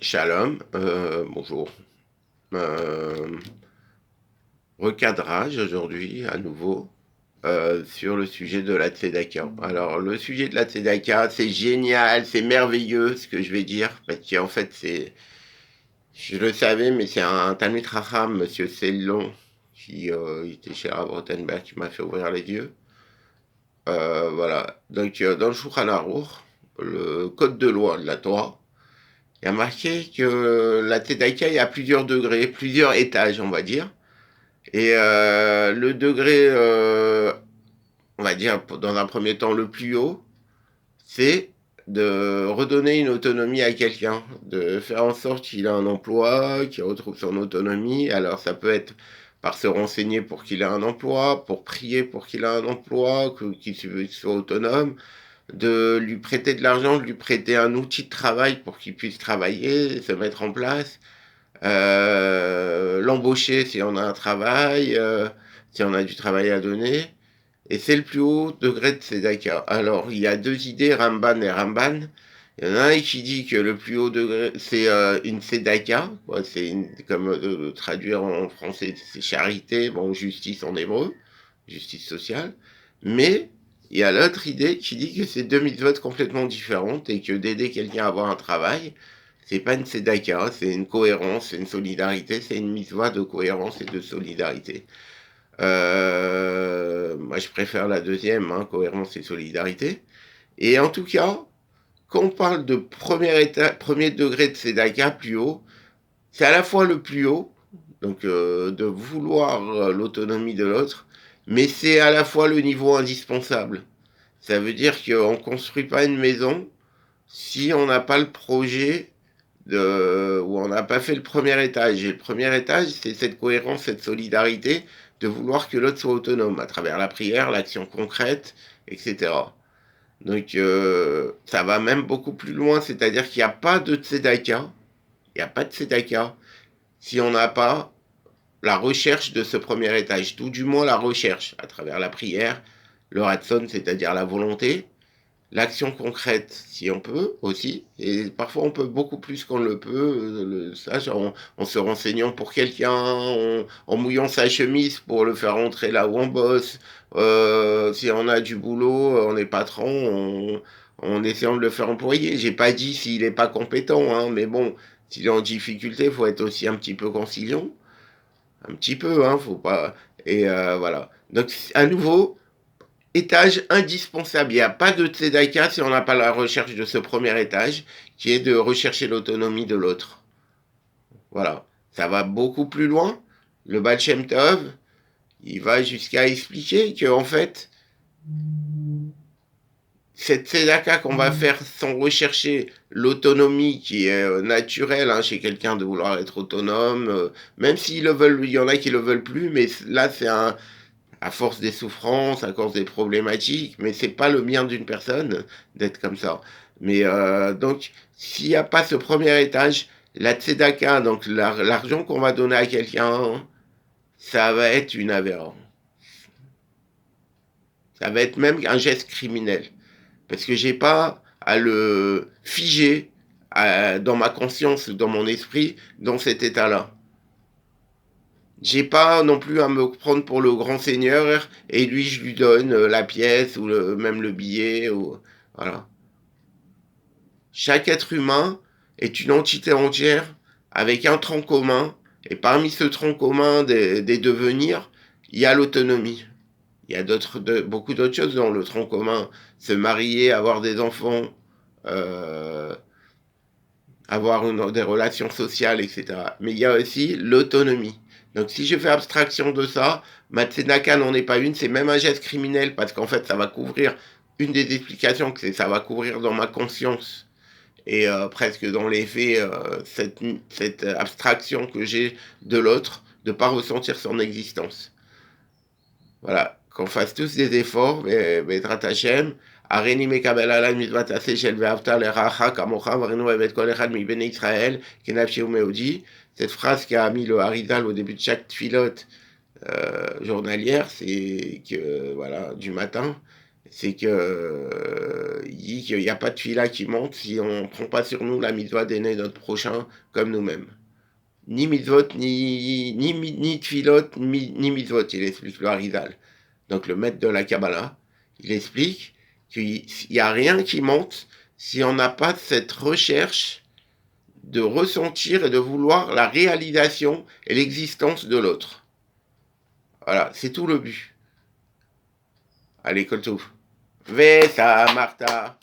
Shalom, bonjour. Euh, Recadrage aujourd'hui à nouveau sur le sujet de la tzedaka. Alors le sujet de la tzedaka, c'est génial, c'est merveilleux ce que je vais dire, parce qu'en fait c'est, je le savais, mais c'est un Talmid Chacham, Monsieur Sellon, qui était chez Rav Rothenberg, qui m'a fait ouvrir les yeux. Voilà, donc dans le Shulchan Aruch, le code de loi de la Torah, il y a marqué que la tzedaka, il y a plusieurs degrés, plusieurs étages, on va dire. Et le degré, on va dire, dans un premier temps, le plus haut, c'est de redonner une autonomie à quelqu'un, de faire en sorte qu'il ait un emploi, qu'il retrouve son autonomie. Alors ça peut être par se renseigner pour qu'il ait un emploi, pour prier pour qu'il ait un emploi, qu'il soit autonome, de lui prêter de l'argent, de lui prêter un outil de travail pour qu'il puisse travailler, se mettre en place, l'embaucher si on a un travail, si on a du travail à donner. Et c'est le plus haut degré de Tzedaka. Alors, il y a deux idées, Ramban et Ramban. Il y en a un qui dit que le plus haut degré, c'est une Tzedaka. Ouais, comme traduire en français, c'est charité, bon, justice en hébreu, justice sociale. Mais il y a l'autre idée qui dit que c'est deux mitzvot complètement différentes et que d'aider quelqu'un à avoir un travail, c'est pas une tzedaka, c'est une cohérence, c'est une solidarité, c'est une mitzvah de cohérence et de solidarité. Moi, je préfère la deuxième, hein, cohérence et solidarité. Et en tout cas, quand on parle de premier degré de tzedaka plus haut, c'est à la fois le plus haut, donc de vouloir l'autonomie de l'autre, mais c'est à la fois le niveau indispensable. Ça veut dire qu'on ne construit pas une maison si on n'a pas le projet où on n'a pas fait le premier étage. Et le premier étage, c'est cette cohérence, cette solidarité, de vouloir que l'autre soit autonome à travers la prière, l'action concrète, etc. Donc ça va même beaucoup plus loin, c'est-à-dire qu'il n'y a pas de tzedaka, il n'y a pas de tzedaka si on n'a pas la recherche de ce premier étage, tout du moins la recherche à travers la prière, le ratson, c'est-à-dire la volonté, l'action concrète, si on peut aussi, et parfois on peut beaucoup plus qu'on le peut, en se renseignant pour quelqu'un, en mouillant sa chemise pour le faire rentrer là où on bosse, si on a du boulot, on est patron, en essayant de le faire employer. J'ai pas dit s'il est pas compétent, hein, mais bon, s'il est en difficulté, il faut être aussi un petit peu conciliant, un petit peu, hein, faut pas. Et voilà. Donc à nouveau, étage indispensable. Il n'y a pas de tzedaka si on n'a pas la recherche de ce premier étage, qui est de rechercher l'autonomie de l'autre. Voilà. Ça va beaucoup plus loin. Le Baal Shem Tov, il va jusqu'à expliquer que, en fait, cette tzedaka qu'on va faire sans rechercher l'autonomie qui est naturelle hein, chez quelqu'un de vouloir être autonome, même s'ils le veulent, il y en a qui le veulent plus, mais là c'est à force des souffrances, à cause des problématiques, mais c'est pas le bien d'une personne d'être comme ça. Mais donc, s'il n'y a pas ce premier étage, la tzedaka, donc l'argent qu'on va donner à quelqu'un, ça va être une avéra. Ça va être même un geste criminel. Parce que j'ai pas à le figer dans ma conscience, dans mon esprit, dans cet état-là. J'ai pas non plus à me prendre pour le grand seigneur et lui je lui donne la pièce ou même le billet ou voilà. Chaque être humain est une entité entière avec un tronc commun et parmi ce tronc commun des devenirs, il y a l'autonomie. Il y a beaucoup d'autres choses dans le tronc commun, se marier, avoir des enfants, euh, avoir des relations sociales, etc. Mais il y a aussi l'autonomie. Donc si je fais abstraction de ça, ma tzedaka n'en est pas une, c'est même un geste criminel parce qu'en fait ça va couvrir une des explications, que ça va couvrir dans ma conscience et presque dans les faits cette abstraction que j'ai de l'autre, de ne pas ressentir son existence. Voilà, qu'on fasse tous des efforts, Bezrat Hashem, הריני מקבל עלי מצוות עשה של ואהבת לרעך כמוך וראינו אוהב את כל אחד מבני ישראל כנפשי ומאודי. Cette phrase qu'a mis le Harizal au début de chaque filote journalière, c'est que voilà du matin, C'est que il dit qu'il n'y a pas de fila qui monte si on ne prend pas sur nous la mitzvah d'aimer notre prochain comme nous-mêmes. Ni mitzvot, ni tfilot, ni mitzvot, il explique le Harizal. Donc le maître de la Kabbalah, il explique qu'il n'y a rien qui monte si on n'a pas cette recherche de ressentir et de vouloir la réalisation et l'existence de l'autre. Voilà, c'est tout le but. Allez, Koltouf. Vesa Martha.